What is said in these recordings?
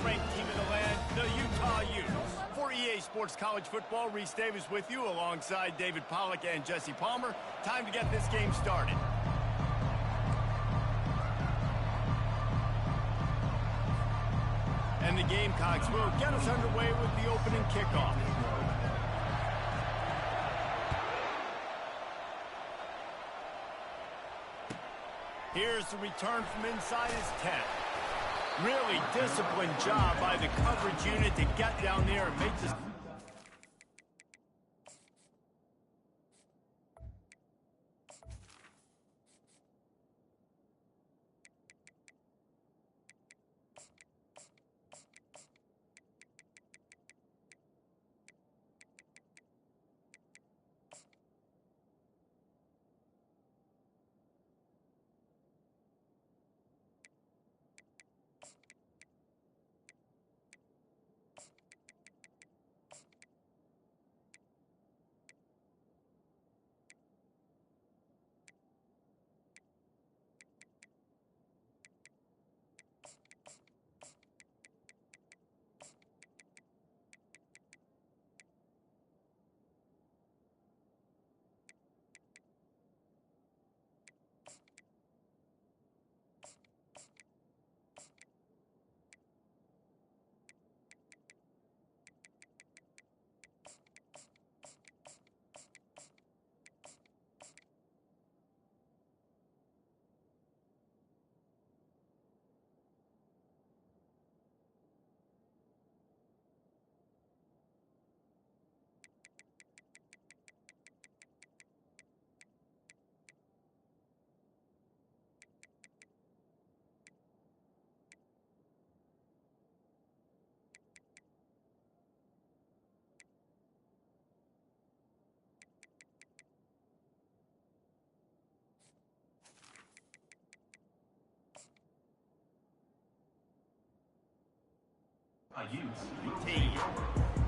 ranked team in the land, the Utah Utes. For EA Sports College Football, Reese Davis with you alongside David Pollack and Jesse Palmer. Time to get this game started. And the Gamecocks will get us underway with the opening kickoff. Here's the return from inside his 10. Really disciplined job by the coverage unit to get down there and make this.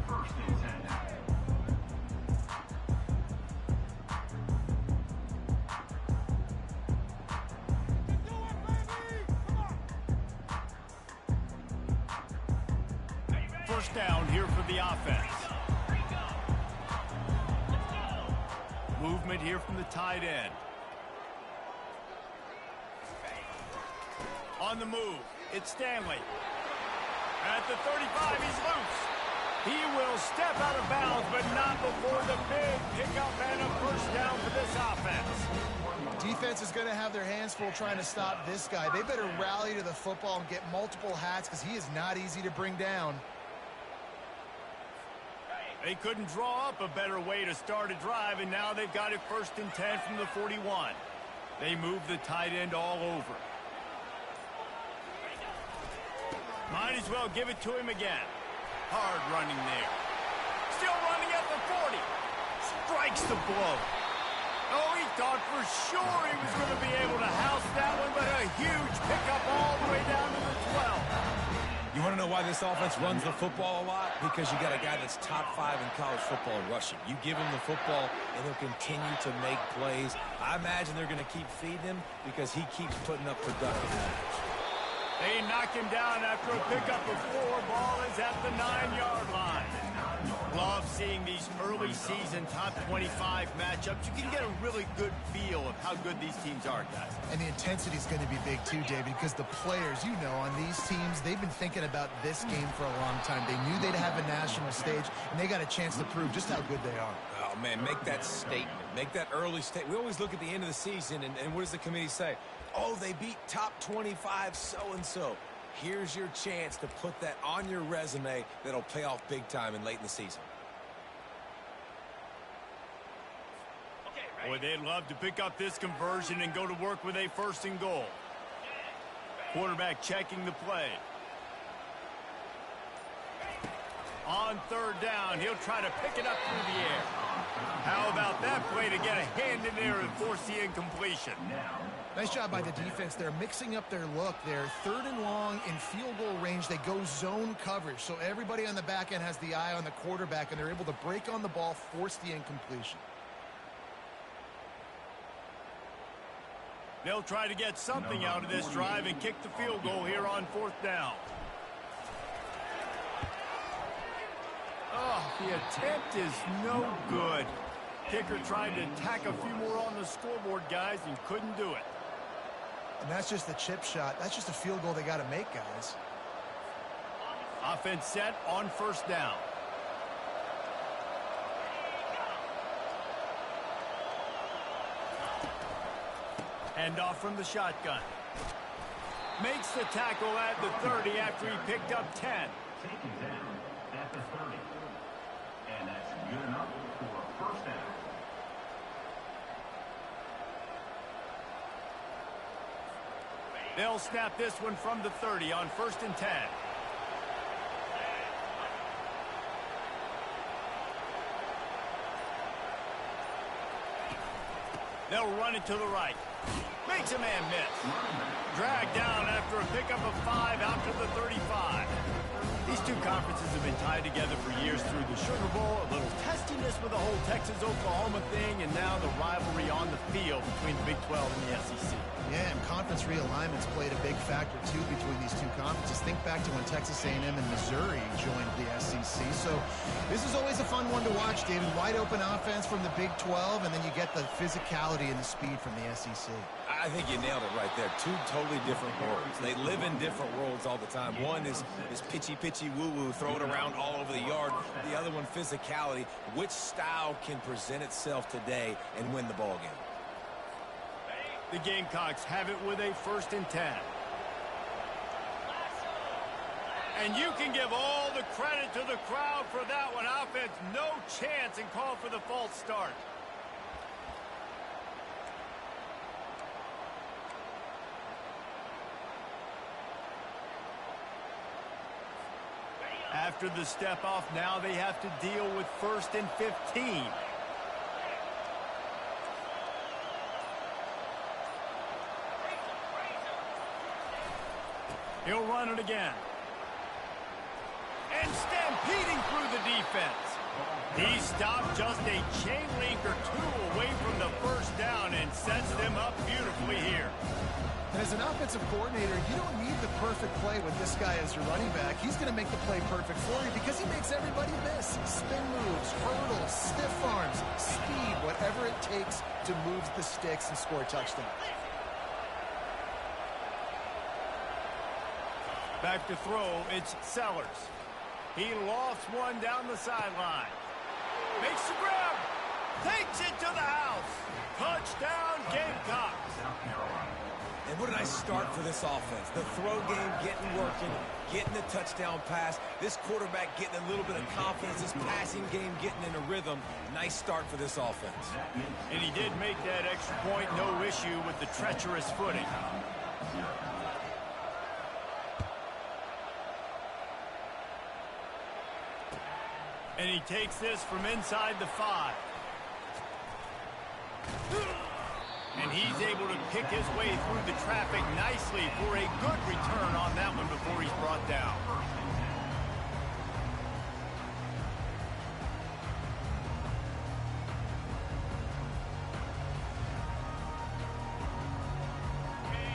First and 10. First down here for the offense. Movement here from the tight end. On the move, it's Stanley. At the 35, he's loose. He will step out of bounds, but not before the big pickup and a first down for this offense. Defense is going to have their hands full trying to stop this guy. They better rally to the football and get multiple hats because he is not easy to bring down. They couldn't draw up a better way to start a drive, and now they've got it first and 10 from the 41. They move the tight end all over. Might as well give it to him again. Hard running there. Still running at the 40. Strikes the blow. Oh, he thought for sure he was going to be able to house that one, but a huge pickup all the way down to the 12. You want to know why this offense runs the football a lot? Because you got a guy that's top 5 in college football rushing. You give him the football, and he'll continue to make plays. I imagine they're going to keep feeding him because he keeps putting up productive numbers. They knock him down after a pickup of 4. Ball is at the 9-yard line. Love seeing these early season top 25 matchups. You can get a really good feel of how good these teams are, guys. And the intensity is going to be big too, David, because the players, you know, on these teams, they've been thinking about this game for a long time. They knew they'd have a national stage, and they got a chance to prove just how good they are. Oh, man, make that statement. Make that early statement. We always look at the end of the season, and what does the committee say? Oh, they beat top 25 so-and-so. Here's your chance to put that on your resume that'll pay off big time and late in the season. Boy, they'd love to pick up this conversion and go to work with a first and goal. Quarterback checking the play. On third down, he'll try to pick it up through the air. How about that play to get a hand in there and force the incompletion? Nice job by the defense. They're mixing up their look. They're third and long in field goal range. They go zone coverage. So everybody on the back end has the eye on the quarterback, and they're able to break on the ball, force the incompletion. They'll try to get something out of this drive and kick the field goal here on fourth down. Oh, the attempt is no good. Kicker tried to tack a few more on the scoreboard, guys, and couldn't do it. And that's just the chip shot. That's just a field goal they got to make, guys. Offense set on first down. Hand off from the shotgun. Makes the tackle at the 30 after he picked up 10. Taken down at the 30. And that's good enough for a first down. They'll snap this one from the 30 on 1st and 10. They'll run it to the right. Makes a man miss. Dragged down after a pickup of 5 out to the 35. These two conferences have been tied together for years through the Sugar Bowl, a little testiness with the whole Texas-Oklahoma thing, and now the rivalry on the field between the Big 12 and the SEC. Yeah, and conference realignments played a big factor, too, between these two conferences. Think back to when Texas A&M and Missouri joined the SEC. So this is always a fun one to watch, David. Wide open offense from the Big 12, and then you get the physicality and the speed from the SEC. I think you nailed it right there. Two totally different worlds. They live in different worlds all the time. One is pitchy, woo-woo, throw it around all over the yard. The other one, physicality. Which style can present itself today and win the ball game? The Gamecocks have it with a 1st and 10. And you can give all the credit to the crowd for that one. Offense, no chance, and call for the false start. After the step off, now they have to deal with 1st and 15. He'll run it again. And stampeding through the defense. He stopped just a chain link or two away from the first down and sets them up beautifully here. And as an offensive coordinator, you don't need the perfect play with this guy as your running back. He's going to make the play perfect for you because he makes everybody miss. Spin moves, hurdles, stiff arms, speed, whatever it takes to move the sticks and score a touchdown. Back to throw, it's Sellers. He lofts one down the sideline. Makes the grab. Takes it to the house. Touchdown, Gamecocks. And what a nice start for this offense. The throw game getting working, getting the touchdown pass. This quarterback getting a little bit of confidence. This passing game getting in a rhythm. Nice start for this offense. And he did make that extra point. No issue with the treacherous footing. And he takes this from inside the 5. And he's able to pick his way through the traffic nicely for a good return on that one before he's brought down.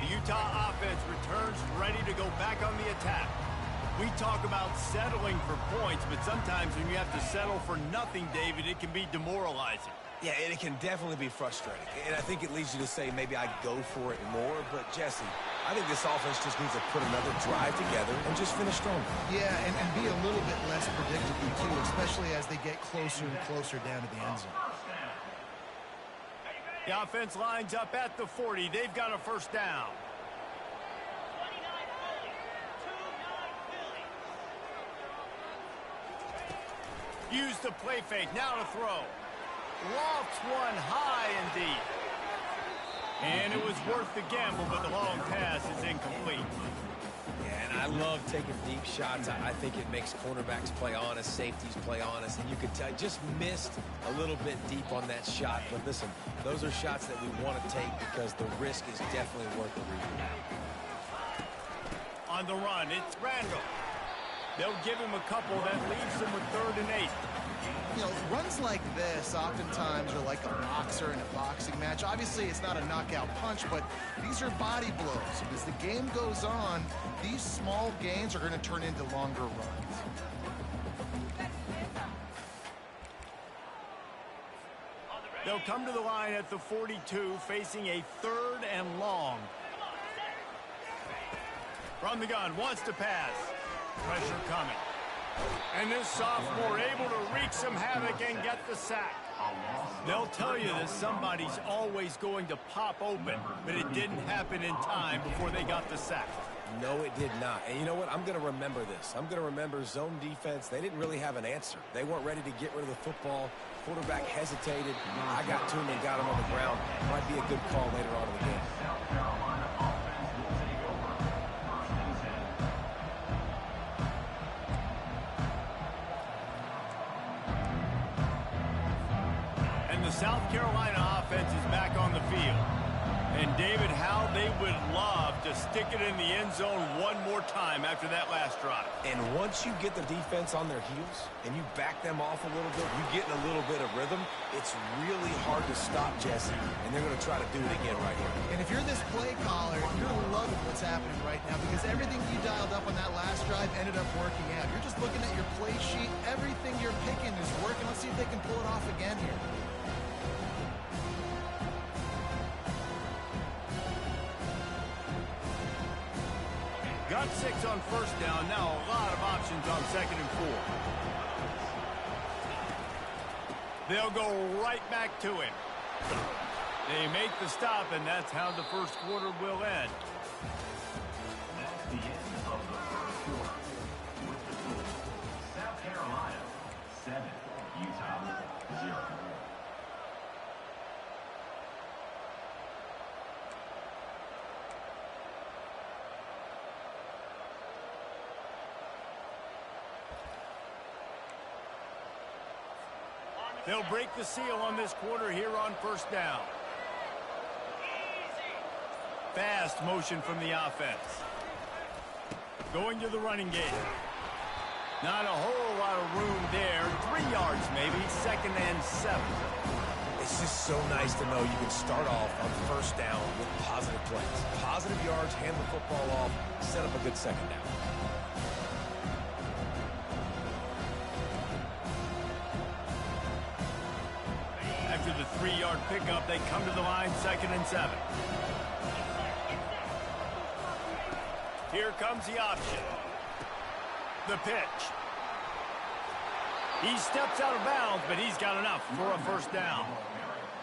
The Utah offense returns ready to go back on the attack. We talk about settling for points, but sometimes when you have to settle for nothing, David, it can be demoralizing. Yeah, and it can definitely be frustrating. And I think it leads you to say maybe I'd go for it more. But, Jesse, I think this offense just needs to put another drive together and just finish strong. Yeah, and be a little bit less predictable, too, especially as they get closer and closer down to the end zone. The offense lines up at the 40. They've got a first down. Use the play fake. Now to throw. Lofts one high and deep. And it was worth the gamble, but the long pass is incomplete. Yeah, and I love taking deep shots. I think it makes cornerbacks play honest, safeties play honest, and you could tell just missed a little bit deep on that shot. But listen, those are shots that we want to take because the risk is definitely worth the rebound. On the run, it's Randall. They'll give him a couple that leaves him with 3rd and 8. You know, runs like this oftentimes are like a boxer in a boxing match. Obviously, it's not a knockout punch, but these are body blows. And as the game goes on, these small gains are going to turn into longer runs. They'll come to the line at the 42, facing a 3rd and long. From the gun, wants to pass. Pressure coming. And this sophomore able to wreak some havoc and get the sack. They'll tell you that somebody's always going to pop open, but it didn't happen in time before they got the sack. No, it did not. And you know what? I'm going to remember this. I'm going to remember zone defense. They didn't really have an answer. They weren't ready to get rid of the football. Quarterback hesitated. I got to him and got him on the ground. Might be a good call later on in the game. And the South Carolina offense is back on the field. And David, how they would love to stick it in the end zone one more time after that last drive. And once you get the defense on their heels and you back them off a little bit, you get in a little bit of rhythm, it's really hard to stop, Jesse, and they're going to try to do it again right here. And if you're this play caller, you're loving what's happening right now because everything you dialed up on that last drive ended up working out. You're just looking at your play sheet. Everything you're picking is working. Let's see if they can pull it off again here. Got 6 on first down. Now a lot of options on 2nd and 4. They'll go right back to him. They make the stop, and that's how the first quarter will end. That's the end of the first quarter. With the score, South Carolina 7, Utah 0. They'll break the seal on this quarter here on first down. Fast motion from the offense. Going to the running game. Not a whole lot of room there. 3 yards maybe. 2nd and 7. It's just so nice to know you can start off on first down with positive plays. Positive yards, hand the football off, set up a good second down. After the 3-yard pickup, they come to the line, 2nd and 7. Here comes the option. The pitch. He steps out of bounds, but he's got enough for a first down.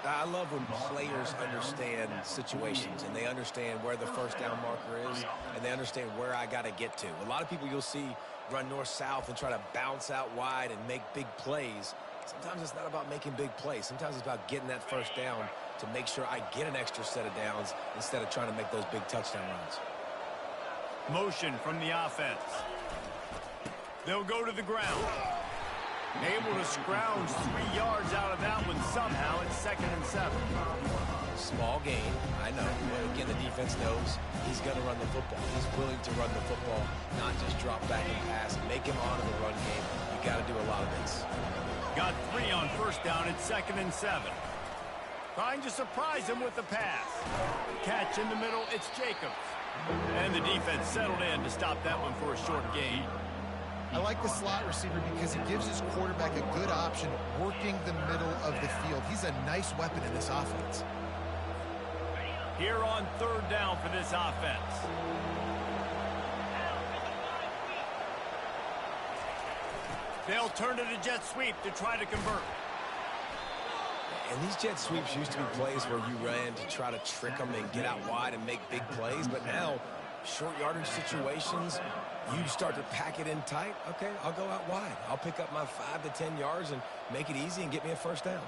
I love when players understand situations and they understand where the first down marker is and they understand where I got to get to. A lot of people you'll see run north-south and try to bounce out wide and make big plays. Sometimes it's not about making big plays. Sometimes it's about getting that first down to make sure I get an extra set of downs instead of trying to make those big touchdown runs. Motion from the offense. They'll go to the ground. Able to scrounge 3 yards out of that one somehow. It's 2nd and 7. Small gain, I know. But again, the defense knows he's going to run the football. He's willing to run the football, not just drop back and pass. Make him honor the run game. You got to do a lot of this. Got 3 on first down. It's 2nd and 7. Trying to surprise him with the pass. Catch in the middle. It's Jacobs. And the defense settled in to stop that one for a short gain. I like the slot receiver because it gives his quarterback a good option working the middle of the field. He's a nice weapon in this offense. Here on 3rd down for this offense. They'll turn to the jet sweep to try to convert. And these jet sweeps used to be plays where you ran to try to trick them and get out wide and make big plays. But now, short yardage situations, you start to pack it in tight. Okay, I'll go out wide. I'll pick up my 5 to 10 yards and make it easy and get me a first down.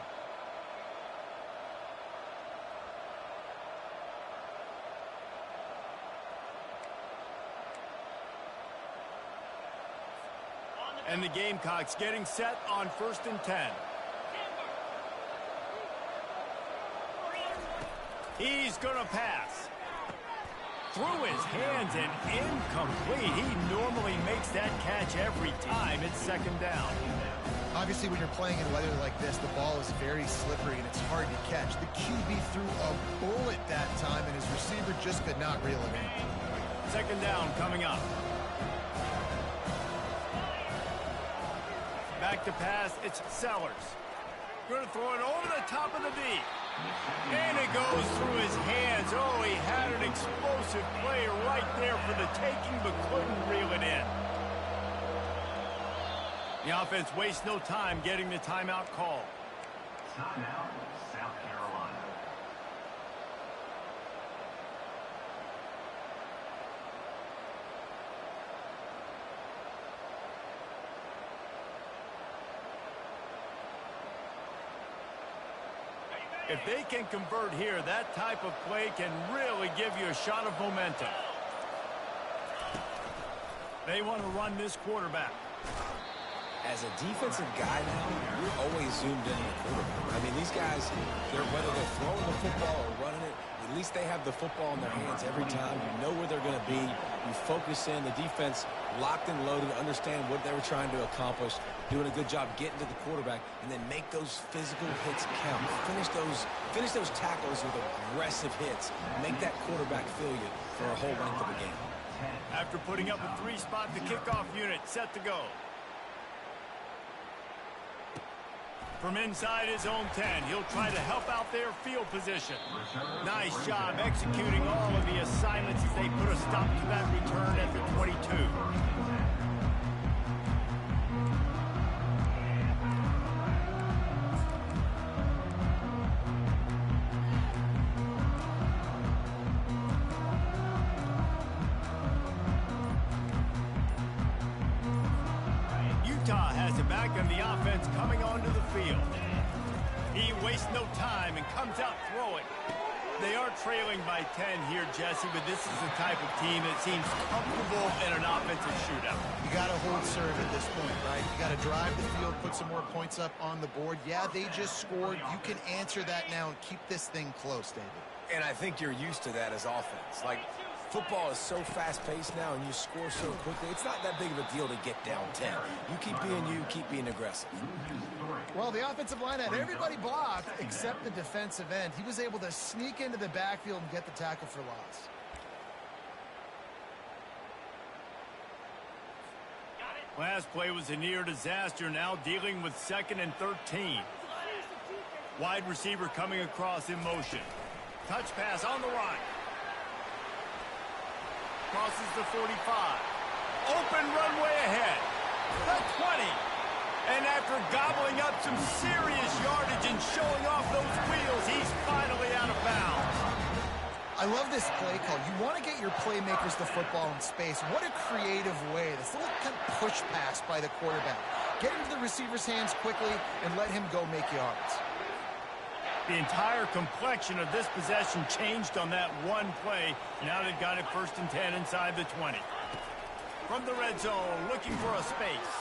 And the Gamecocks getting set on 1st and 10. He's going to pass. Through his hands and incomplete. He normally makes that catch every time. It's 2nd down. Obviously, when you're playing in weather like this, the ball is very slippery and it's hard to catch. The QB threw a bullet that time, and his receiver just could not reel it in. 2nd down coming up. Back to pass, it's Sellers. Going to throw it over the top of the deep. And it goes through his hands. Oh, he had an explosive play right there for the taking, but couldn't reel it in. The offense wastes no time getting the timeout call. Timeout, South Carolina. If they can convert here, that type of play can really give you a shot of momentum. They want to run this quarterback. As a defensive guy now, you're always zoomed in on the quarterback. I mean, these guys, whether they're throwing the football or running it, at least they have the football in their hands every time. You know where they're going to be. You focus in. The defense locked and loaded, understand what they were trying to accomplish, doing a good job getting to the quarterback, and then make those physical hits count. Finish those tackles with aggressive hits. Make that quarterback feel you for a whole length of the game. After putting up a three-spot, the kickoff unit set to go. From inside his own 10, he'll try to help out their field position. Nice job executing all of the assignments as they put a stop to that return at the 22. Utah has it back on the offense coming onto the field. He wastes no time and comes out throwing. They are trailing by 10 here, Jesse, but this is the type of team that seems comfortable in an offensive shootout. You got to hold serve at this point, right? You got to drive the field, put some more points up on the board. Yeah, they just scored. You can answer that now and keep this thing close, David. And I think you're used to that as offense. Like, football is so fast-paced now, and you score so quickly. It's not that big of a deal to get down 10. You keep being you, keep being aggressive. Well, the offensive line had everybody blocked except the defensive end. He was able to sneak into the backfield and get the tackle for loss. Last play was a near disaster, now dealing with 2nd and 13. Wide receiver coming across in motion. Touch pass on the right. Crosses the 45. Open runway ahead. The 20. And after gobbling up some serious yardage and showing off those wheels, he's finally out of bounds. I love this play call. You want to get your playmakers the football in space. What a creative way. This little kind of push pass by the quarterback. Get into the receiver's hands quickly and let him go make yards. The entire complexion of this possession changed on that one play. Now they've got it 1st and 10 inside the 20. From the red zone, looking for a space.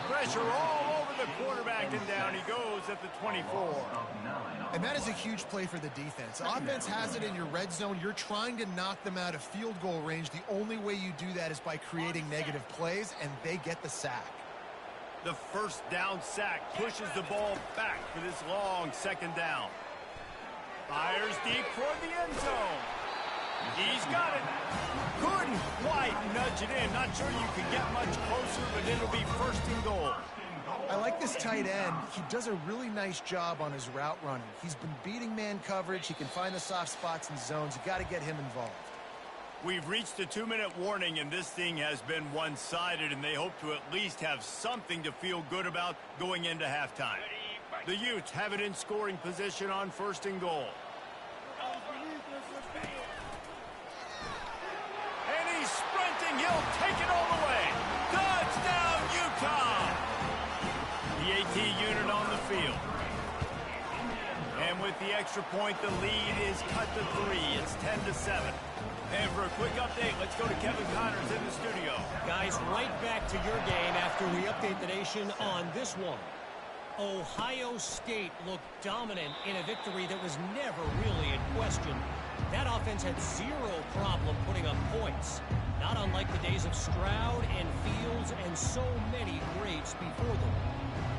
Pressure all over the quarterback, and down he goes at the 24. And that is a huge play for the defense. Offense has it in your red zone. You're trying to knock them out of field goal range. The only way you do that is by creating negative plays, and they get the sack. The first down sack pushes the ball back for this long 2nd down. Fires deep toward the end zone. He's got it. Couldn't quite nudge it in. Not sure you could get much closer, but it'll be 1st and goal. I like this tight end. He does a really nice job on his route running. He's been beating man coverage. He can find the soft spots and zones. You got to get him involved. We've reached a 2-minute warning, and this thing has been one-sided, and they hope to at least have something to feel good about going into halftime. The Utes have it in scoring position on 1st and goal. And he's sprinting. He'll take it all the way. Touchdown, Utah! The AT unit on the field. And with the extra point, the lead is cut to 3. It's 10-7. And for a quick update, let's go to Kevin Connors in the studio. Guys, right back to your game after we update the nation on this one. Ohio State looked dominant in a victory that was never really in question. That offense had zero problem putting up points. Not unlike the days of Stroud and Fields and so many greats before them.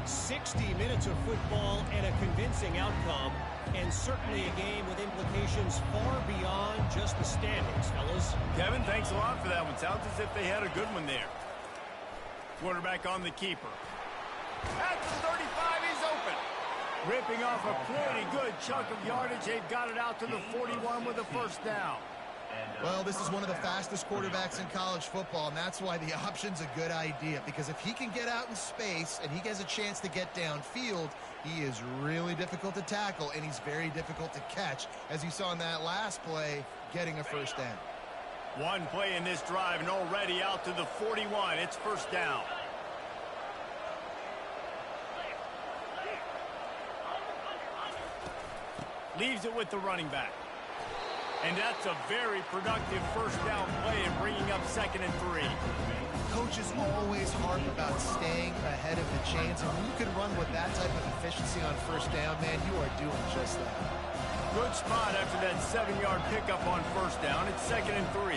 60 minutes of football and a convincing outcome, and certainly a game with implications far beyond just the standings, fellas. Kevin, thanks a lot for that one. Sounds as if they had a good one there. Quarterback on the keeper. At the 35, he's open. Ripping off a pretty good chunk of yardage. They've got it out to the 41 with a first down. Well, this is one of the fastest quarterbacks in college football, and that's why the option's a good idea, because if he can get out in space and he gets a chance to get downfield, he is really difficult to tackle, and he's very difficult to catch, as you saw in that last play, getting a first down. One play in this drive, and already out to the 41. It's first down. Leaves it with the running back. And that's a very productive first down play and bringing up 2nd and 3. Coaches always harp about staying ahead of the chains, and when you can run with that type of efficiency on first down, man, you are doing just that. Good spot after that 7-yard pickup on first down. It's 2nd and 3.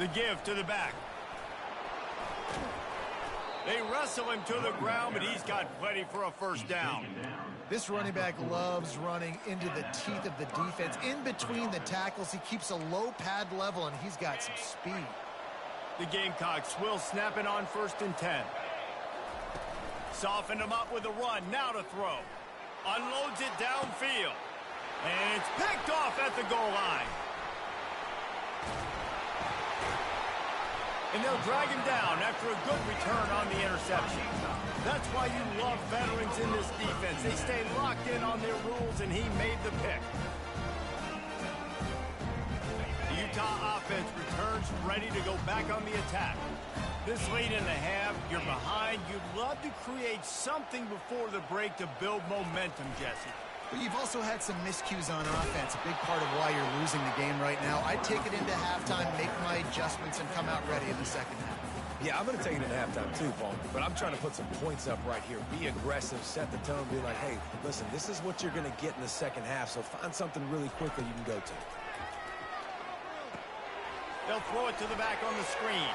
The give to the back. They wrestle him to the ground, but he's got plenty for a first down. This running back loves running into the teeth of the defense. In between the tackles, he keeps a low pad level, and he's got some speed. The Gamecocks will snap it on 1st and 10. Softened him up with a run. Now to throw. Unloads it downfield. And it's picked off at the goal line. And they'll drag him down after a good return on the interception. That's why you love veterans in this defense. They stay locked in on their rules, and he made the pick. The Utah offense returns ready to go back on the attack. This late in the half, you're behind. You'd love to create something before the break to build momentum, Jesse. But you've also had some miscues on offense, a big part of why you're losing the game right now. I'd take it into halftime, make my adjustments, and come out ready in the second half. Yeah, I'm going to take it into halftime too, Paul. But I'm trying to put some points up right here. Be aggressive, set the tone, be like, hey, listen, this is what you're going to get in the second half, so find something really quickly you can go to. They'll throw it to the back on the screen.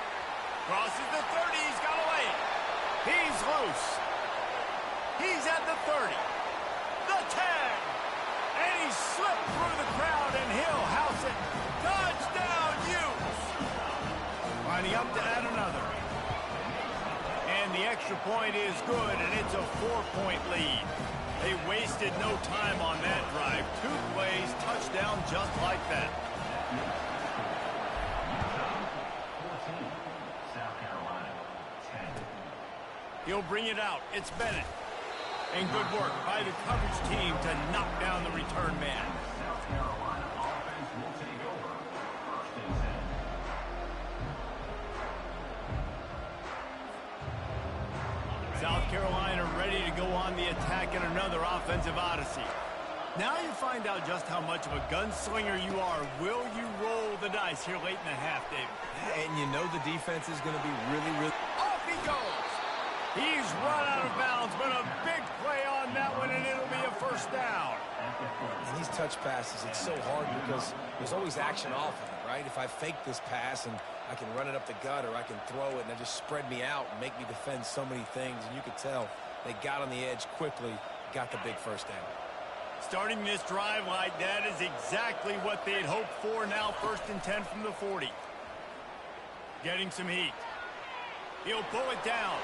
Crosses the 30. He's got away. He's loose. He's at the 30. The 10. And he slipped through the crowd, and he'll house it. Touchdown, Utes. Lining up to add another. And the extra point is good, and it's a 4-point lead. They wasted no time on that drive. 2 plays, touchdown just like that. He'll bring it out. It's Bennett. And good work by the coverage team to knock down the return man. South Carolina offense will take over 1st and 10. South Carolina ready to go on the attack in another offensive odyssey. Now you find out just how much of a gunslinger you are. Will you roll the dice here late in the half, David? And you know the defense is going to be really... Off he goes! He's run out of bounds, but a big play on that one, and it'll be a first down. And these touch passes, it's so hard because there's always action off of it, right? If I fake this pass and I can run it up the gut, or I can throw it and it just spread me out and make me defend so many things, and you could tell they got on the edge quickly, got the big first down. Starting this drive like that is exactly what they'd hoped for. Now 1st and 10 from the 40. Getting some heat. He'll pull it down.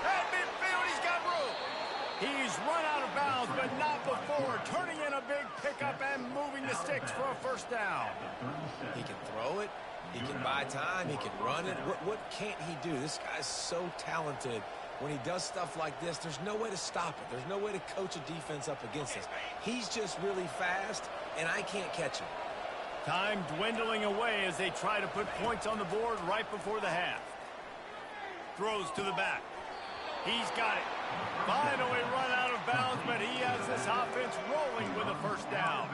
At midfield, he's got room. He's run out of bounds, but not before. Turning in a big pickup and moving the sticks for a first down. He can throw it. He can buy time. He can run it. What can't he do? This guy's so talented. When he does stuff like this, there's no way to stop it. There's no way to coach a defense up against this. He's just really fast, and I can't catch him. Time dwindling away as they try to put points on the board right before the half. Throws to the back. He's got it. Finally run out of bounds, but he has this offense rolling with a first down.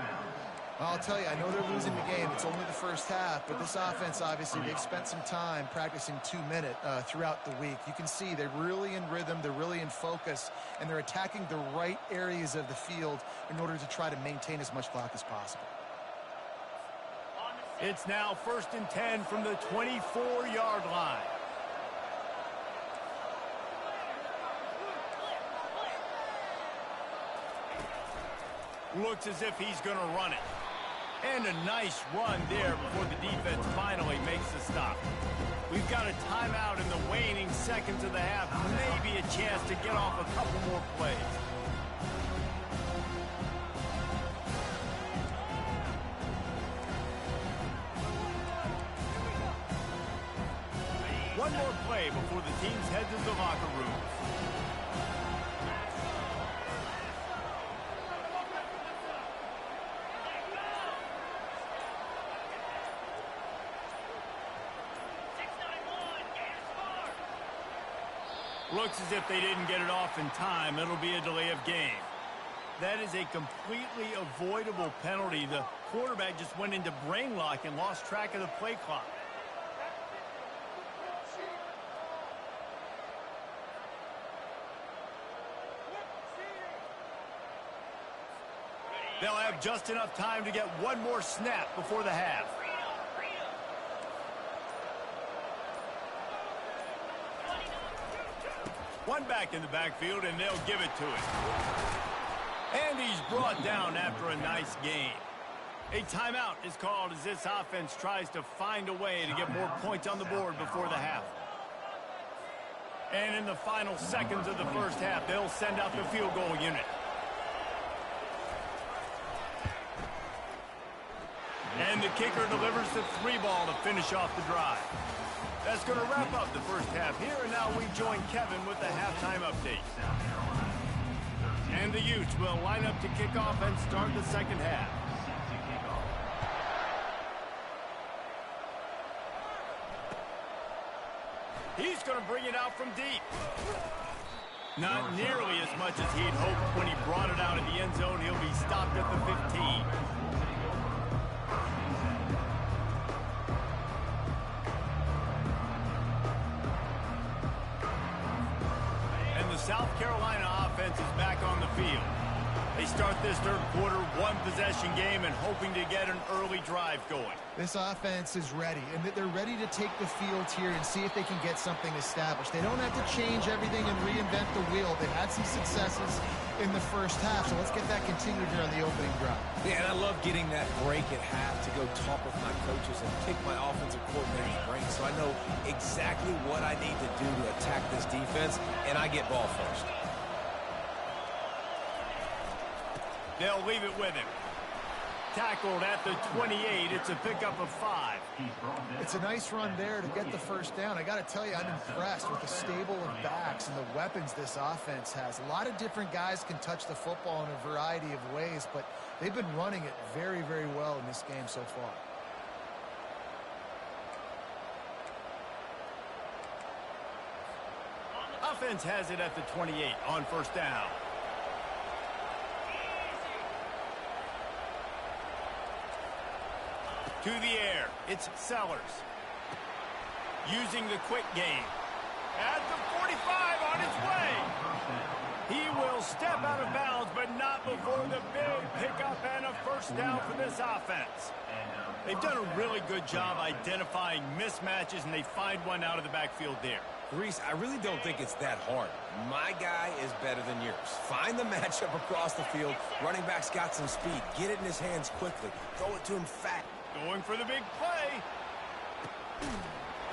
I'll tell you, I know they're losing the game. It's only the first half, but this offense, obviously, they've spent some time practicing 2-minute throughout the week. You can see they're really in rhythm, they're really in focus, and they're attacking the right areas of the field in order to try to maintain as much clock as possible. It's now 1st and 10 from the 24-yard line. Looks as if he's going to run it. And a nice run there before the defense finally makes the stop. We've got a timeout in the waning seconds of the half. Maybe a chance to get off a couple more plays. One more play before the teams head to the locker rooms. Looks as if they didn't get it off in time. It'll be a delay of game. That is a completely avoidable penalty. The quarterback just went into brain lock and lost track of the play clock. They'll have just enough time to get one more snap before the half. One back in the backfield, and they'll give it to him. And he's brought down after a nice gain. A timeout is called as this offense tries to find a way to get more points on the board before the half. And in the final seconds of the first half, they'll send out the field goal unit. And the kicker delivers the 3-ball to finish off the drive. That's going to wrap up the first half here, and now we join Kevin with the halftime update. And the Utes will line up to kick off and start the second half. He's going to bring it out from deep. Not nearly as much as he'd hoped when he brought it out of the end zone. He'll be stopped at the 15. South Carolina offense is back on the field. They start this third quarter one-possession game and hoping to get an early drive going. This offense is ready, and they're ready to take the field here and see if they can get something established. They don't have to change everything and reinvent the wheel. They had some successes in the first half, so let's get that continued here on the opening drive. Yeah, and I love getting that break at half to go talk with my coaches and pick my offensive coordinator's brain so I know exactly what I need to do to attack this defense, and I get ball first. They'll leave it with him. Tackled at the 28. It's a pickup of 5. It's a nice run there to get the first down. I got to tell you, I'm impressed with the stable of backs and the weapons this offense has. A lot of different guys can touch the football in a variety of ways, but they've been running it very, very well in this game so far. Offense has it at the 28 on first down. To the air, it's Sellers. Using the quick game. At the 45 on his way. He will step out of bounds, but not before the big pickup and a first down for this offense. They've done a really good job identifying mismatches, and they find one out of the backfield there. Reese, I really don't think it's that hard. My guy is better than yours. Find the matchup across the field. Running back's got some speed. Get it in his hands quickly. Throw it to him fast. Going for the big play.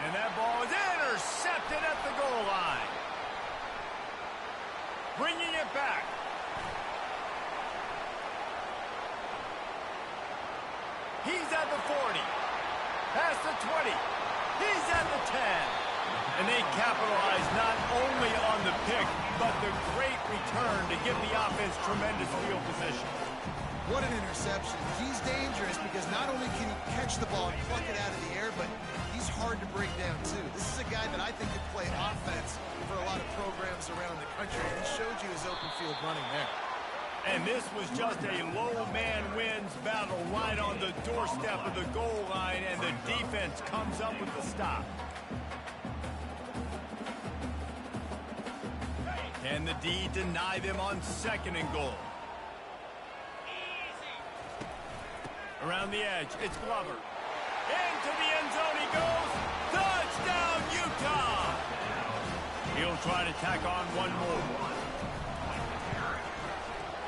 And that ball is intercepted at the goal line. Bringing it back. He's at the 40. Past the 20. He's at the 10. And they capitalize not only on the pick, but the great return to give the offense tremendous field position. What an interception. He's dangerous because not only can he catch the ball and pluck it out of the air, but he's hard to bring down, too. This is a guy that I think could play offense for a lot of programs around the country. And he showed you his open field running there. And this was just a low man wins battle right on the doorstep of the goal line, and the defense comes up with the stop. Can the D deny them on second and goal? Around the edge, it's Glover. Into the end zone he goes. Touchdown, Utah! He'll try to tack on one more.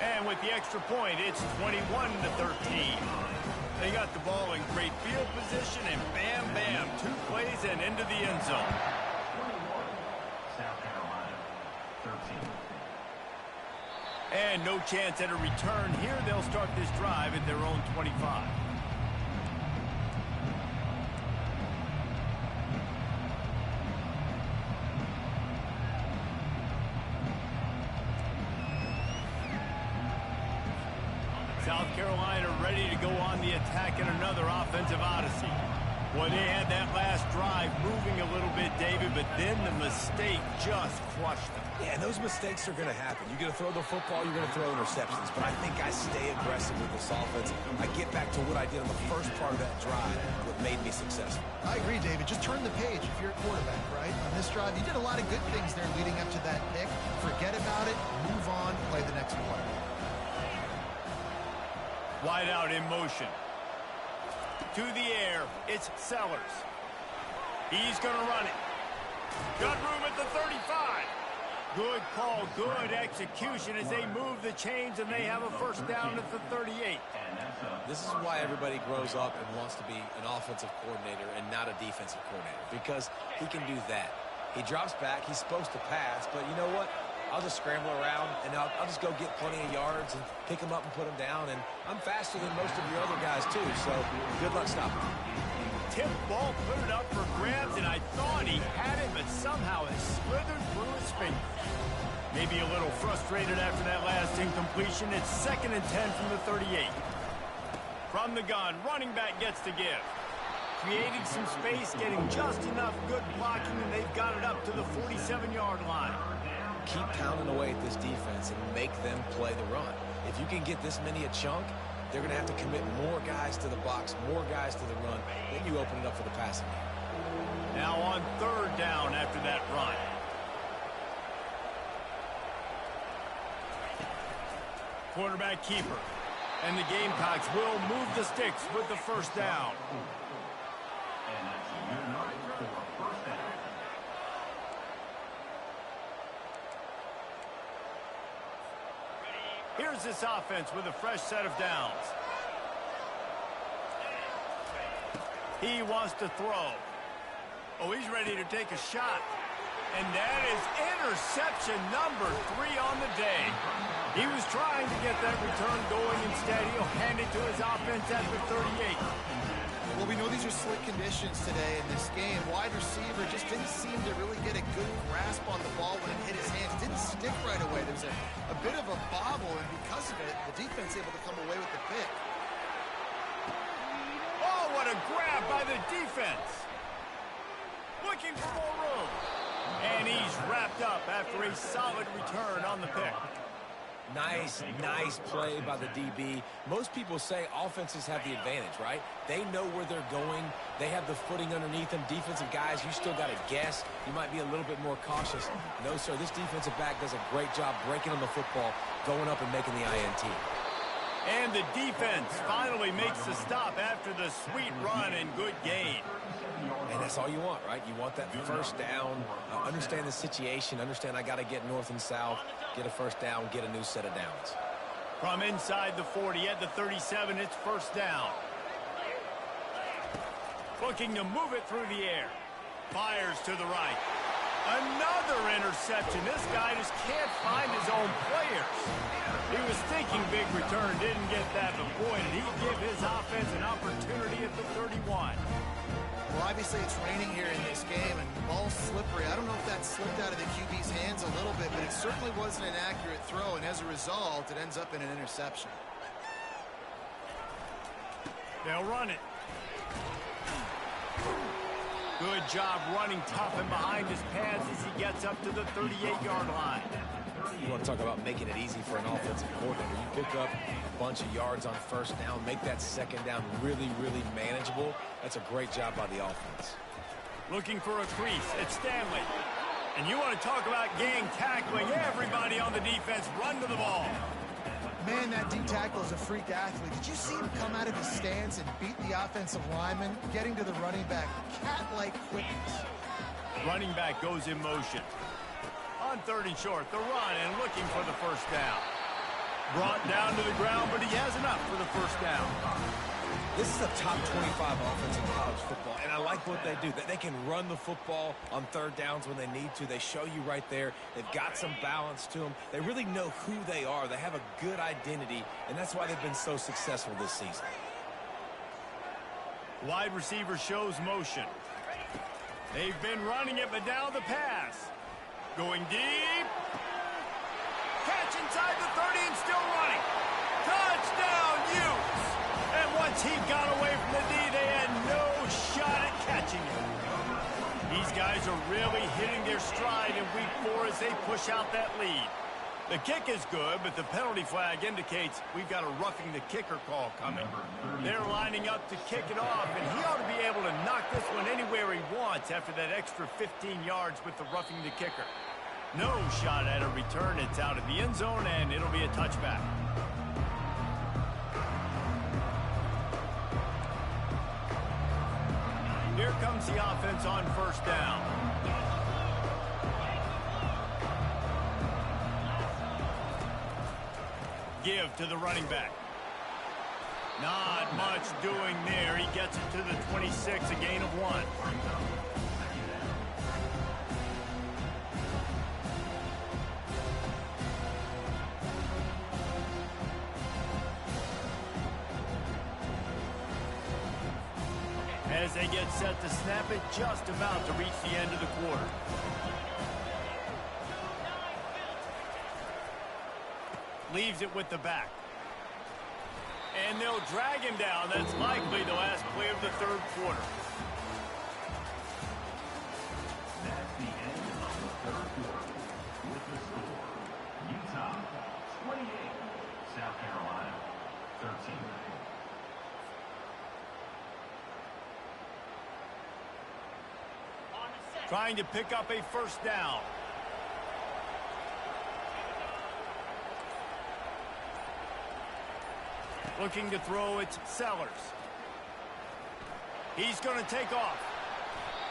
And with the extra point, it's 21-13. They got the ball in great field position, and bam, bam, 2 plays plays and into the end zone. 21, South Carolina, 13. And no chance at a return here. They'll start this drive at their own 25. South Carolina ready to go on the attack in another offensive odyssey. Boy, they had that last drive moving a little bit, David, but then the mistake just crushed them. Yeah, and those mistakes are going to happen. You're going to throw the football, you're going to throw interceptions. But I think I stay aggressive with this offense. I get back to what I did on the first part of that drive, what made me successful. I agree, David. Just turn the page if you're a quarterback, right? On this drive, you did a lot of good things there leading up to that pick. Forget about it, move on, play the next play. Wide out in motion. To the air, it's Sellers. He's going to run it. Got room at the 35. Good call, good execution as they move the chains and they have a first down at the 38. This is why everybody grows up and wants to be an offensive coordinator and not a defensive coordinator, because he can do that. He drops back, he's supposed to pass, but you know what? I'll just scramble around, and I'll just go get plenty of yards and pick them up and put them down, and I'm faster than most of your other guys, too, so good luck stopping me. Tip ball, put it up for grabs, and I thought he had it, but somehow it slithered through his fingers. Maybe a little frustrated after that last incompletion. It's 2nd and 10 from the 38. From the gun, running back gets to give. Creating some space, getting just enough good blocking, and they've got it up to the 47-yard line. Keep pounding away at this defense and make them play the run. If you can get this many a chunk, they're going to have to commit more guys to the box, more guys to the run. Then you open it up for the passing game. Now on 3rd down after that run. Quarterback keeper. And the Gamecocks will move the sticks with the first down. And that's a good night for a first down. Here's this offense with a fresh set of downs. He wants to throw. Oh, he's ready to take a shot. And that is interception number 3 on the day. He was trying to get that return going. Instead, he'll hand it to his offense at the 38. Well, we know these are slick conditions today in this game. Wide receiver just didn't seem to really get a good grasp on the ball when it hit his hands. Didn't stick right away. There was a bit of a bobble, and because of it, the defense able to come away with the pick. Oh, what a grab by the defense. Looking for more room. And he's wrapped up after a solid return on the pick. Nice play by the DB. Most people say offenses have the advantage, right? They know where they're going. They have the footing underneath them. Defensive guys, you still got to guess. You might be a little bit more cautious. No, sir, this defensive back does a great job breaking on the football, going up and making the INT. And the defense finally makes the stop after the sweet run and good gain. And that's all you want, right? You want that first down, understand the situation, understand I got to get north and south, get a first down, get a new set of downs. From inside the 40 at the 37, it's first down. Looking to move it through the air. Fires to the right. Another interception. This guy just can't find his own players. He was thinking big return, didn't get that, but boy, did he give his offense an opportunity at the 31. Well, obviously it's raining here in this game, and the ball's slippery. I don't know if that slipped out of the QB's hands a little bit, but it certainly wasn't an accurate throw, and as a result, it ends up in an interception. They'll run it. Good job running tough and behind his pads as he gets up to the 38-yard line. You want to talk about making it easy for an offensive coordinator. You pick up a bunch of yards on first down, make that second down really, really manageable. That's a great job by the offense. Looking for a crease, it's Stanley. And you want to talk about gang tackling. Everybody on the defense run to the ball. Man, that D tackle is a freak athlete. Did you see him come out of his stance and beat the offensive lineman, getting to the running back? Cat-like quickness. Running back goes in motion. On 3rd and short, the run and looking for the first down. Brought down to the ground, but he has enough for the first down. This is a top 25 offense in college football, and I like what they do. They can run the football on third downs when they need to. They show you right there. They've got some balance to them. They really know who they are. They have a good identity, and that's why they've been so successful this season. Wide receiver shows motion. They've been running it, but now the pass. Going deep. Catch inside the 30 and still running. Touchdown, Utes! And once he got away from the D, they had no shot at catching him. These guys are really hitting their stride in week 4 as they push out that lead. The kick is good, but the penalty flag indicates we've got a roughing the kicker call coming. They're lining up to kick it off, and he ought to be able to knock this one anywhere he wants after that extra 15 yards with the roughing the kicker. No shot at a return. It's out of the end zone, and it'll be a touchback. Here comes the offense on first down. Give to the running back. Not much doing there. He gets it to the 26, a gain of 1. As they get set to snap it, just about to reach the end of the quarter. Leaves it with the back. And they'll drag him down. That's likely the last play of the third quarter. That's the end of the third quarter. With the score, Utah 28, South Carolina 13. Trying to pick up a first down. Looking to throw it, Sellers. He's going to take off.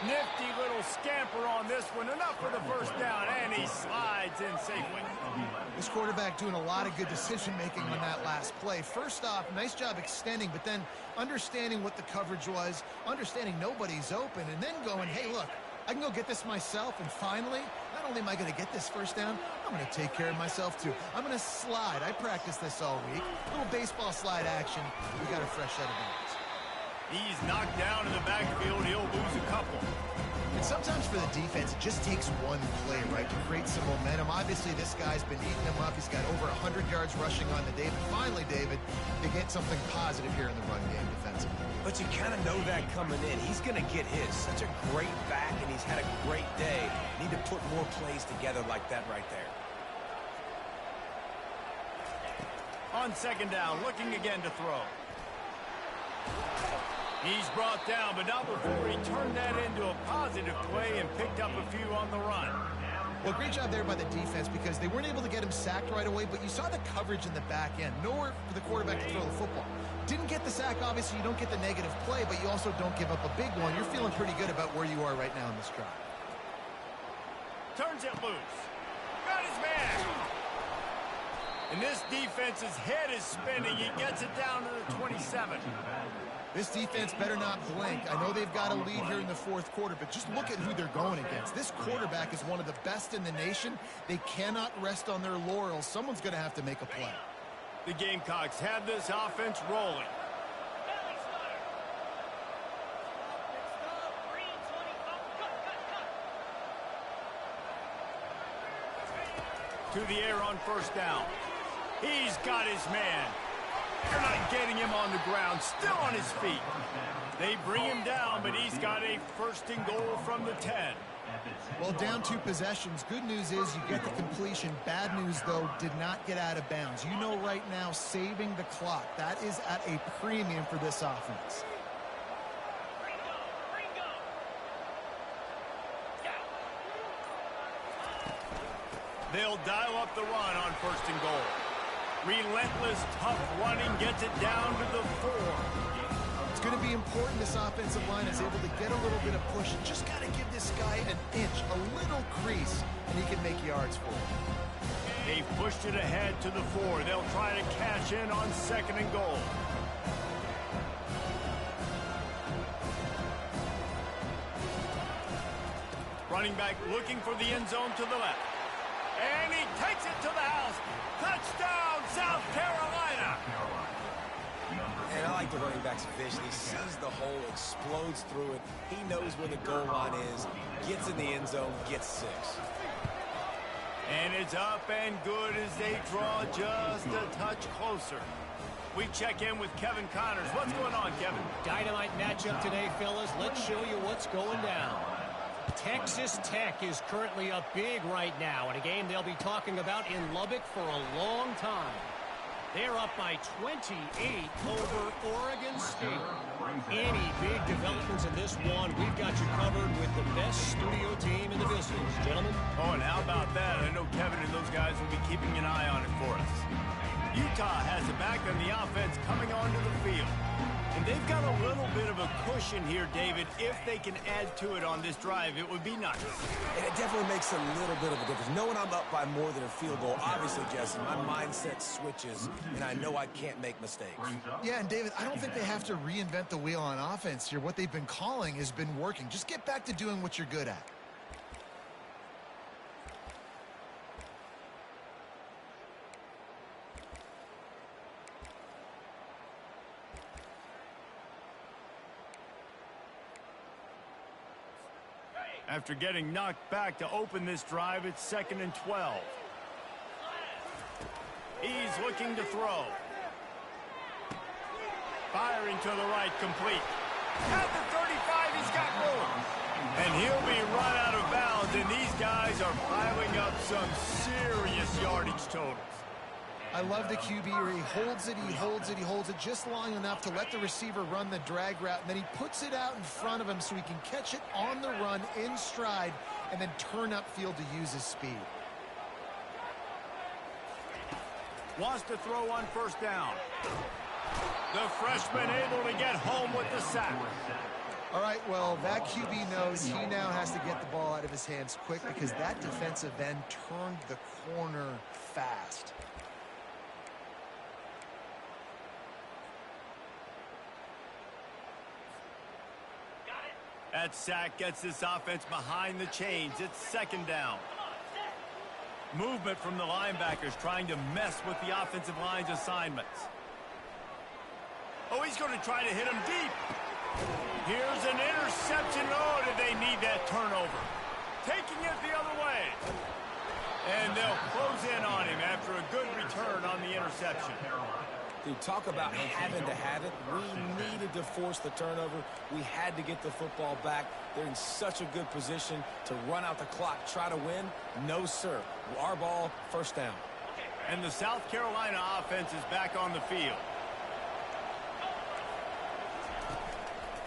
Nifty little scamper on this one. Enough for the first down, and he slides in safely. This quarterback doing a lot of good decision-making on that last play. First off, nice job extending, but then understanding what the coverage was, understanding nobody's open, and then going, hey, look, I can go get this myself, and finally, not only am I going to get this first down, I'm going to take care of myself, too. I'm going to slide. I practiced this all week. Little baseball slide action. We got a fresh set of bounds. He's knocked down in the backfield. He'll lose a couple. And sometimes for the defense, it just takes one play, right, to create some momentum. Obviously, this guy's been eating them up. He's got over 100 yards rushing on the day. But finally, David, they get something positive here in the run game defensively. But you kind of know that coming in. He's going to get his. Such a great back, and he's had a great day. Need to put more plays together like that right there. On second down, looking again to throw. He's brought down, but not before he turned that into a positive play and picked up a few on the run. Well, great job there by the defense because they weren't able to get him sacked right away, but you saw the coverage in the back end. Nowhere for the quarterback to throw the football. Didn't get the sack, obviously. You don't get the negative play, but you also don't give up a big one. You're feeling pretty good about where you are right now in this drive. Turns it loose. Got his man. And this defense's head is spinning. He gets it down to the 27. This defense better not blink. I know they've got a lead here in the fourth quarter, but just look at who they're going against. This quarterback is one of the best in the nation. They cannot rest on their laurels. Someone's going to have to make a play. The Gamecocks have this offense rolling. To the air on first down. He's got his man. They're not getting him on the ground, still on his feet. They bring him down, but he's got a first and goal from the 10. Well, down 2 possessions. Good news is you get the completion. Bad news, though, did not get out of bounds. You know right now, saving the clock. That is at a premium for this offense. They'll dial up the run on first and goal. Relentless, tough running gets it down to the 4. It's going to be important this offensive line is able to get a little bit of push. Just got to give this guy an inch, a little crease, and he can make yards for it. They've pushed it ahead to the 4. They'll try to cash in on second and goal. Running back looking for the end zone to the left. And he takes it to the house. Touchdown, South Carolina. And I like the running back's vision. He sees the hole, explodes through it. He knows where the goal line is, gets in the end zone, gets 6. And it's up and good as they draw just a touch closer. We check in with Kevin Connors. What's going on, Kevin? Dynamite matchup today, fellas. Let's show you what's going down. Texas Tech is currently up big right now in a game they'll be talking about in Lubbock for a long time. They're up by 28 over Oregon State. Any big developments in this one, we've got you covered with the best studio team in the business, gentlemen. Oh, and how about that? I know Kevin and those guys will be keeping an eye on it for us. Utah has it back on the offense coming onto the field. And they've got a little bit of a cushion here, David. If they can add to it on this drive, it would be nice. And it definitely makes a little bit of a difference. Knowing I'm up by more than a field goal, obviously, Jesse, my mindset switches, and I know I can't make mistakes. Yeah, and David, I don't think they have to reinvent the wheel on offense here. What they've been calling has been working. Just get back to doing what you're good at. After getting knocked back to open this drive, it's 2nd and 12. He's looking to throw. Firing to the right, complete. At the 35, he's got room. And he'll be run out of bounds, and these guys are piling up some serious yardage totals. I love the QB where he holds it, he holds it, he holds it just long enough to let the receiver run the drag route, and then he puts it out in front of him so he can catch it on the run in stride and then turn upfield to use his speed. Wants to throw on 1st down. The freshman able to get home with the sack. All right, well, that QB knows he now has to get the ball out of his hands quick because that defensive end turned the corner fast. That sack gets this offense behind the chains. It's 2nd down. Movement from the linebackers trying to mess with the offensive line's assignments. Oh, he's going to try to hit him deep. Here's an interception. Oh, did they need that turnover? Taking it the other way. And they'll close in on him after a good return on the interception. Dude, talk about having to have it. We needed to force the turnover. We had to get the football back. They're in such a good position to run out the clock, try to win. No, sir. Our ball, 1st down. And the South Carolina offense is back on the field.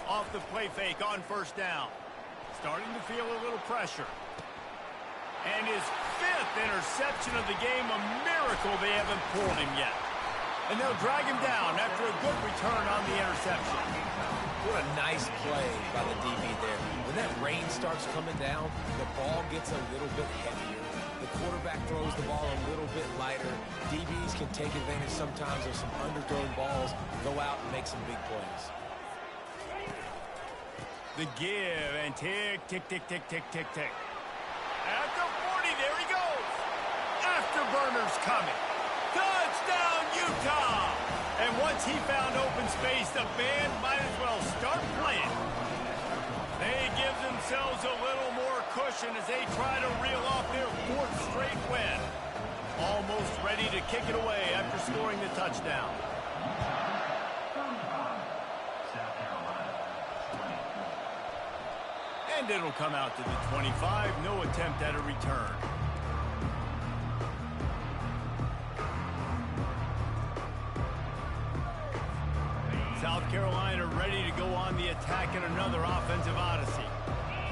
Off the play fake on 1st down. Starting to feel a little pressure. And his 5th interception of the game, a miracle they haven't pulled him yet. And they'll drag him down after a good return on the interception. What a nice play by the DB there. When that rain starts coming down, the ball gets a little bit heavier. The quarterback throws the ball a little bit lighter. DBs can take advantage sometimes of some underthrown balls, go out and make some big plays. The give and tick, tick, tick, tick, tick, tick, tick. At the 40, there he goes. Afterburner's coming. Touchdown, Utah! And once he found open space, the band might as well start playing. They give themselves a little more cushion as they try to reel off their 4th straight win. Almost ready to kick it away after scoring the touchdown. And it'll come out to the 25. No attempt at a return. South Carolina ready to go on the attack in another offensive odyssey.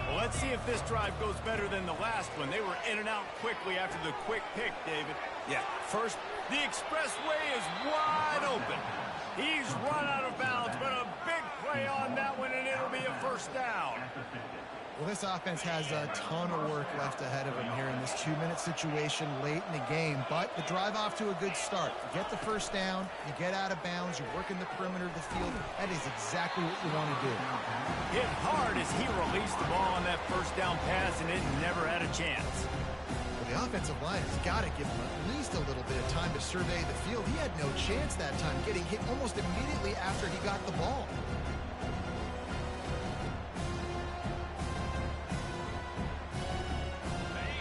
Well, let's see if this drive goes better than the last one. They were in and out quickly after the quick pick, David. Yeah, first, the expressway is wide open. He's run out of bounds, but a big play on that one, and it'll be a 1st down. Well, this offense has a ton of work left ahead of them here in this 2-minute situation late in the game, but the drive off to a good start. You get the first down, you get out of bounds, you work in the perimeter of the field. That is exactly what you want to do. Hit hard as he released the ball on that first down pass, and it never had a chance. Well, the offensive line has got to give him at least a little bit of time to survey the field. He had no chance that time, getting hit almost immediately after he got the ball.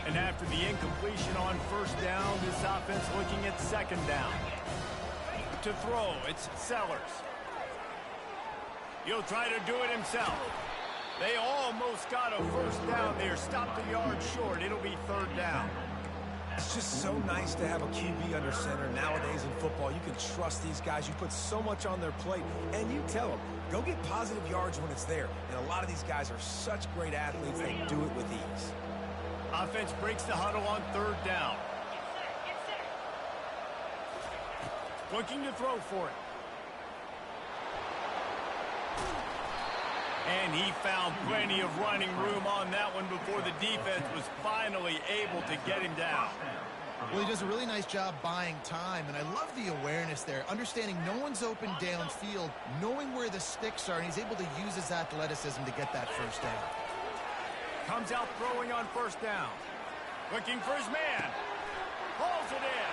And after the incompletion on first down, this offense looking at second down. To throw, it's Sellers. He'll try to do it himself. They almost got a first down there. Stopped a yard short. It'll be third down. It's just so nice to have a QB under center. Nowadays in football, you can trust these guys. You put so much on their plate, and you tell them, go get positive yards when it's there. And a lot of these guys are such great athletes, they do it with ease. Offense breaks the huddle on third down. Looking to throw for it. And he found plenty of running room on that one before the defense was finally able to get him down. Well, he does a really nice job buying time, and I love the awareness there, understanding no one's open downfield, knowing where the sticks are, and he's able to use his athleticism to get that first down. Comes out throwing on first down. Looking for his man. Hauls it in.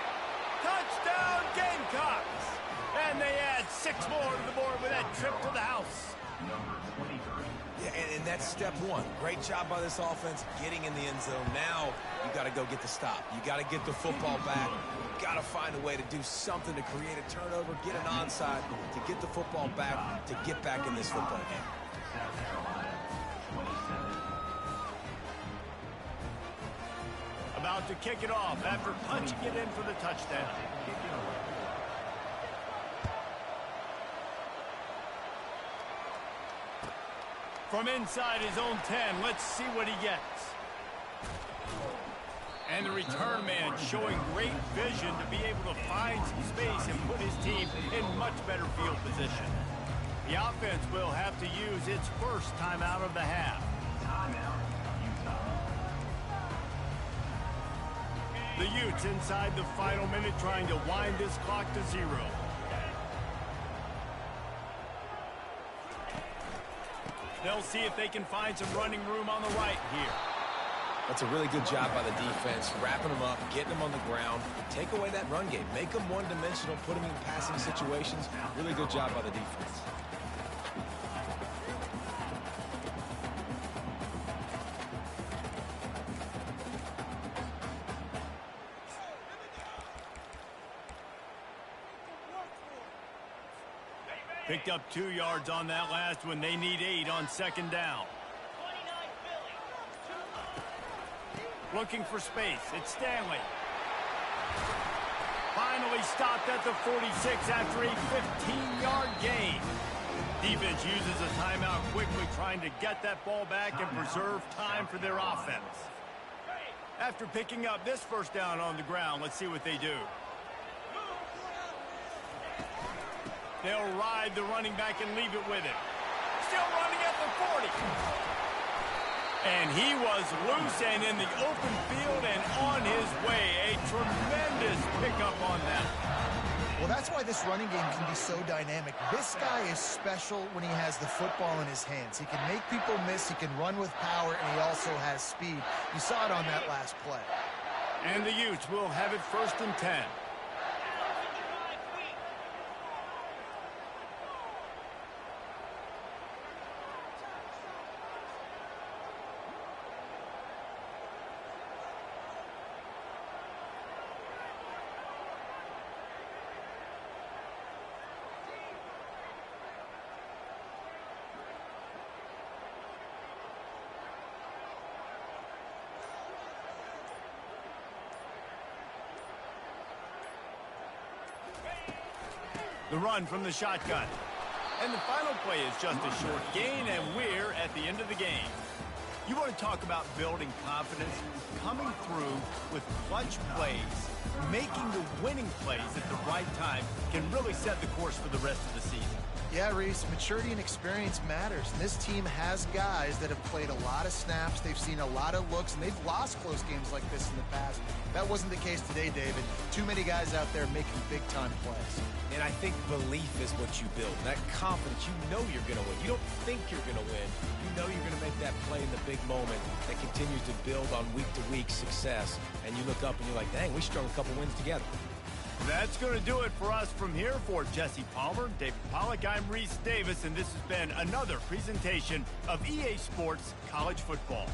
Touchdown, Gamecocks! And they add 6 more to the board with that trip to the house. Yeah, and that's step one. Great job by this offense getting in the end zone. Now you got to go get the stop. You got to get the football back. You got to find a way to do something to create a turnover, get an onside, to get the football back, to get back in this football game. About to kick it off after punching it in for the touchdown. From inside his own 10, let's see what he gets. And the return man showing great vision to be able to find some space and put his team in much better field position. The offense will have to use its first timeout of the half. The Utes inside the final minute trying to wind this clock to 0. They'll see if they can find some running room on the right here. That's a really good job by the defense, wrapping them up, getting them on the ground. Take away that run game. Make them one-dimensional, put them in passing situations. Really good job by the defense. Picked up 2 yards on that last one. They need 8 on second down. Looking for space. It's Stanley. Finally stopped at the 46 after a 15-yard gain. Defense uses a timeout quickly, trying to get that ball back and preserve time for their offense. After picking up this first down on the ground, let's see what they do. They'll ride the running back and leave it with him. Still running at the 40. And he was loose and in the open field and on his way. A tremendous pickup on that. Well, that's why this running game can be so dynamic. This guy is special when he has the football in his hands. He can make people miss, he can run with power, and he also has speed. You saw it on that last play. And the Utes will have it first and 10. The run from the shotgun. And the final play is just a short gain, and we're at the end of the game. You want to talk about building confidence? Coming through with clutch plays, making the winning plays at the right time can really set the course for the rest of the season. Yeah, Reese, maturity and experience matters. And this team has guys that have played a lot of snaps. They've seen a lot of looks, and they've lost close games like this in the past. That wasn't the case today, David. Too many guys out there making big-time plays. And I think belief is what you build. That confidence, you know you're going to win. You don't think you're going to win. You know you're going to make that play in the big moment that continues to build on week-to-week success. And you look up and you're like, dang, we strung a couple wins together. That's going to do it for us from here. For Jesse Palmer, David Pollack, I'm Reese Davis, and this has been another presentation of EA Sports College Football.